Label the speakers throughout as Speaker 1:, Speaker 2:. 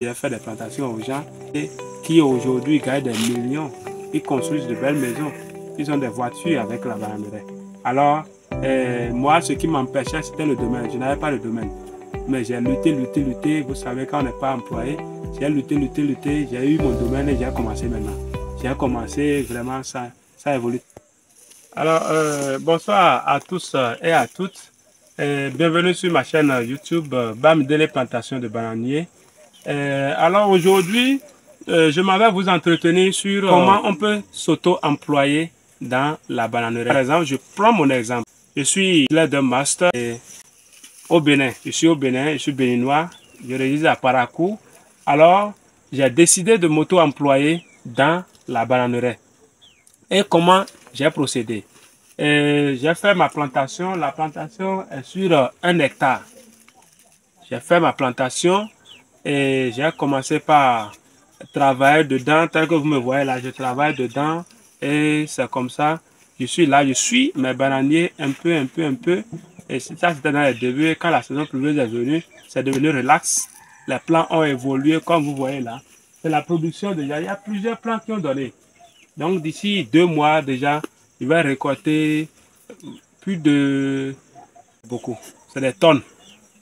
Speaker 1: J'ai fait des plantations aux gens qui aujourd'hui gagnent des millions, ils construisent de belles maisons, ils ont des voitures avec la bananerie. Alors, moi, ce qui m'empêchait, c'était le domaine. Je n'avais pas le domaine. Mais j'ai lutté. Vous savez, quand on n'est pas employé, j'ai lutté. J'ai eu mon domaine et j'ai commencé maintenant. J'ai commencé, vraiment, ça évolue. Alors, bonsoir à tous et à toutes. Bienvenue sur ma chaîne YouTube Bamidele Plantation de Bananiers. Alors aujourd'hui, je m'en vais vous entretenir sur comment on peut s'auto-employer dans la bananerie. Par exemple, je prends mon exemple. Je suis leader master au Bénin. Je suis béninois. Je réside à Parakou. Alors, j'ai décidé de m'auto-employer dans la bananerie. Et comment j'ai procédé? J'ai fait ma plantation. La plantation est sur 1 hectare. J'ai fait ma plantation. Et j'ai commencé par travailler dedans, tel que vous me voyez là, je travaille dedans. Et c'est comme ça, je suis là, je suis mes bananiers un peu. Et ça, c'était dans les débuts. Quand la saison pluvieuse est venue, c'est devenu relax. Les plants ont évolué, comme vous voyez là. C'est la production déjà. Il y a plusieurs plants qui ont donné. Donc d'ici 2 mois déjà, je vais récolter plus de... beaucoup. C'est des tonnes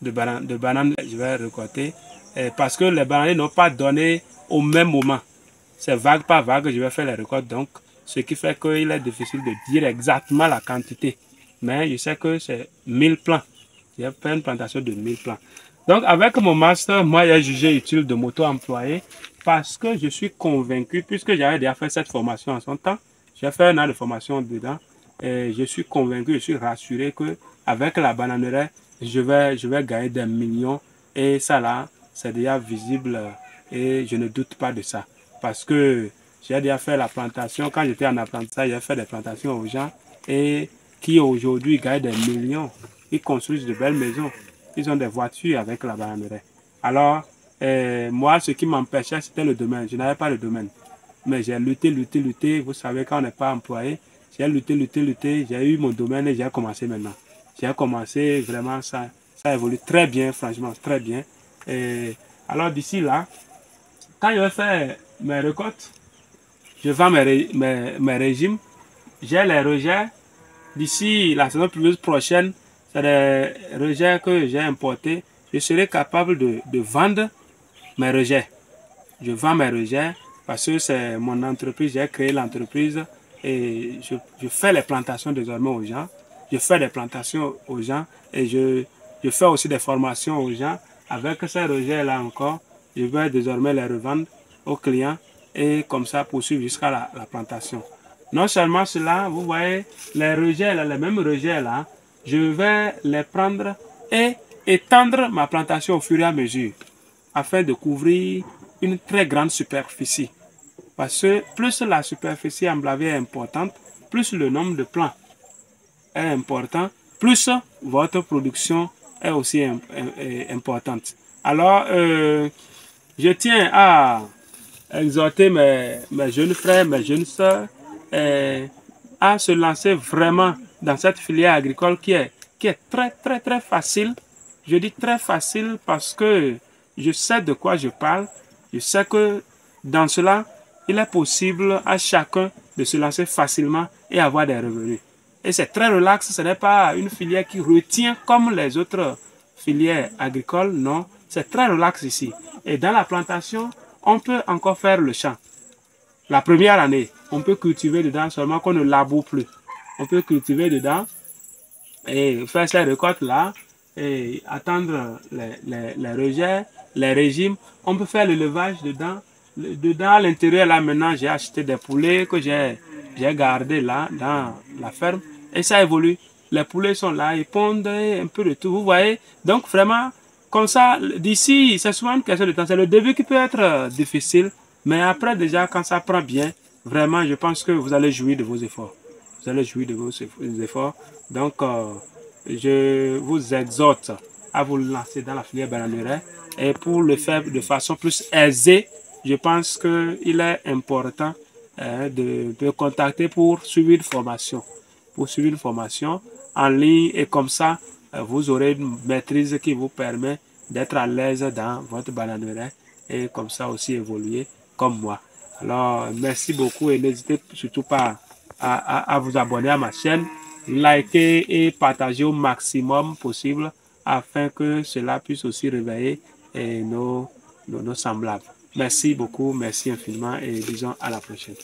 Speaker 1: de bananes que je vais récolter. Parce que les bananiers n'ont pas donné au même moment. C'est vague par vague que je vais faire les récoltes. Donc, ce qui fait qu'il est difficile de dire exactement la quantité. Mais je sais que c'est 1000 plants. J'ai fait une plantation de 1000 plants. Donc, avec mon master, moi, j'ai jugé utile de m'auto-employer parce que je suis convaincu, puisque j'avais déjà fait cette formation en son temps, j'ai fait 1 an de formation dedans, et je suis convaincu, je suis rassuré que avec la bananerie, je vais gagner des millions. Et ça là, c'est déjà visible et je ne doute pas de ça. Parce que j'ai déjà fait la plantation, quand j'étais en apprentissage, j'ai fait des plantations aux gens et qui aujourd'hui gagnent des millions. Ils construisent de belles maisons, ils ont des voitures avec la bananerie. Alors, moi, ce qui m'empêchait, c'était le domaine. Je n'avais pas le domaine. Mais j'ai lutté. Vous savez, quand on n'est pas employé, j'ai lutté. J'ai eu mon domaine et j'ai commencé maintenant. J'ai commencé, vraiment, ça évolue très bien, franchement, très bien. Et alors d'ici là, quand je vais faire mes récoltes, je vends mes régimes, j'ai les rejets. D'ici la saison pluvieuse prochaine, c'est des rejets que j'ai importés. Je serai capable de vendre mes rejets. Je vends mes rejets parce que c'est mon entreprise, j'ai créé l'entreprise et je fais les plantations désormais aux gens. Je fais des plantations aux gens et je fais aussi des formations aux gens. Avec ces rejets-là encore, je vais désormais les revendre aux clients et comme ça poursuivre jusqu'à la plantation. Non seulement cela, vous voyez, les rejets, là, les mêmes rejets là, je vais les prendre et étendre ma plantation au fur et à mesure afin de couvrir une très grande superficie. Parce que plus la superficie emblavée est importante, plus le nombre de plants est important, plus votre production est aussi importante. Alors, je tiens à exhorter mes jeunes frères, mes jeunes sœurs à se lancer vraiment dans cette filière agricole qui est très facile. Je dis très facile parce que je sais de quoi je parle. Je sais que dans cela, il est possible à chacun de se lancer facilement et avoir des revenus. Et c'est très relax, ce n'est pas une filière qui retient comme les autres filières agricoles, non. C'est très relax ici. Et dans la plantation, on peut encore faire le champ. La première année, on peut cultiver dedans seulement qu'on ne laboure plus. On peut cultiver dedans et faire ces récoltes-là et attendre les rejets, les régimes. On peut faire l'élevage dedans. Dedans, à l'intérieur, là, maintenant, j'ai acheté des poulets que j'ai gardés là, dans la ferme. Et ça évolue. Les poulets sont là, ils pondent un peu de tout. Vous voyez? Donc, vraiment, comme ça, d'ici, c'est souvent une question de temps. C'est le début qui peut être difficile. Mais après, déjà, quand ça prend bien, vraiment, je pense que vous allez jouir de vos efforts. Vous allez jouir de vos efforts. Donc, je vous exhorte à vous lancer dans la filière bananerie. Et pour le faire de façon plus aisée, je pense qu'il est important de contacter pour suivre une formation. Pour suivre une formation en ligne et comme ça, vous aurez une maîtrise qui vous permet d'être à l'aise dans votre bananerie et comme ça aussi évoluer comme moi. Alors, merci beaucoup et n'hésitez surtout pas à vous abonner à ma chaîne, liker et partager au maximum possible afin que cela puisse aussi réveiller nos semblables. Merci beaucoup, merci infiniment et disons à la prochaine.